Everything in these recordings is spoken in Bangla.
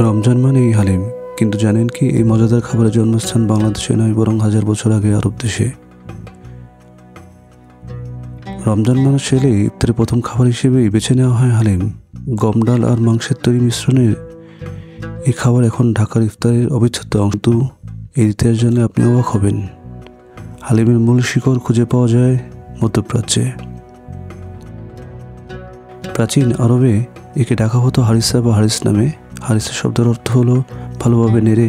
রমজান মানেই হালিম, কিন্তু জানেন কি এই মজাদার খাবারের জন্মস্থান বাংলাদেশে নয়, বরং হাজার বছর আগে আরব দেশে। রমজান মাস এলেই ইফতারের প্রথম খাবার হিসেবেই বেছে নেওয়া হয় হালিম। গম, ডাল আর মাংসের তৈরি মিশ্রণের এই খাবার এখন ঢাকার ইফতারের অবিচ্ছেদ্য অংশ। কিন্তু এই ইতিহাস জানলে আপনি অবাক হবেন। হালিমের মূল শিকড় খুঁজে পাওয়া যায় মধ্যপ্রাচ্যে। প্রাচীন আরবে একে ডাকা হতো হারিসা বা হারিস নামে। হারিসা শব্দের অর্থ হলো ভালোভাবে নেড়ে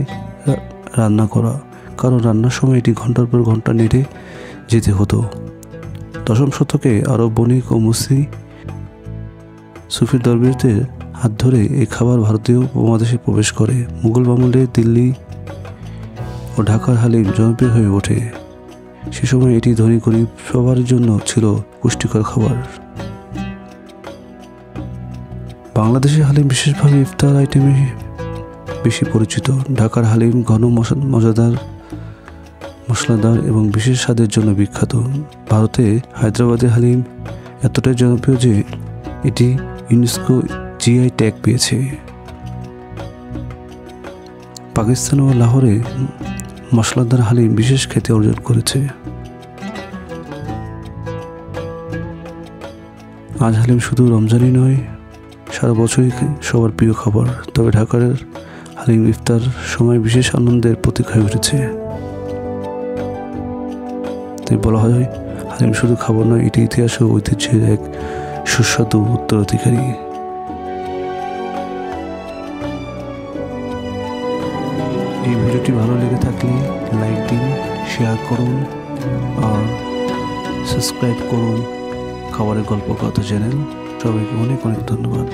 রান্না করা, কারণ রান্নার সময় এটি ঘন্টার পর ঘন্টা নেড়ে যেতে হতো। দশম শতকে আরব বণিক ও সুফি দরবেশদের হাত ধরে এই খাবার ভারতীয় উপমহাদেশে প্রবেশ করে। মুঘল আমলে দিল্লি ও ঢাকার হালিম জনপ্রিয় হয়ে ওঠে। সে সময় এটি ধনী গরিব সবার জন্য ছিল পুষ্টিকর খাবার। বাংলাদেশে হালিম বিশেষভাবে ইফতার আইটেমে বেশি পরিচিত। ঢাকার হালিম ঘন, মশলাদার এবং বিশেষ স্বাদের জন্য বিখ্যাত। ভারতে হায়দ্রাবাদের হালিম এতটাই জনপ্রিয় যে এটি ইউনেস্কো জিআই ট্যাগ পেয়েছে। পাকিস্তান ও লাহোরে মশলাদার হালিম বিশেষ খ্যাতি অর্জন করেছে। আজ হালিম শুধু রমজানই নয়, সারা বছরই সবার প্রিয় খাবার। তবে ঢাকার হালিম ইফতার সময় বিশেষ আনন্দের প্রতীক হয়ে উঠেছে। তাই বলা হয় হালিম শুধু খাবার নয়, এটি ইতিহাস ও ঐতিহ্যের এক সুস্বাদু উত্তরাধিকারী। এই ভিডিওটি ভালো লেগে থাকলে লাইক দিন, শেয়ার করুন আর সাবস্ক্রাইব করুন খাবারের গল্প কথা চ্যানেল। সবাইকে অনেক অনেক ধন্যবাদ।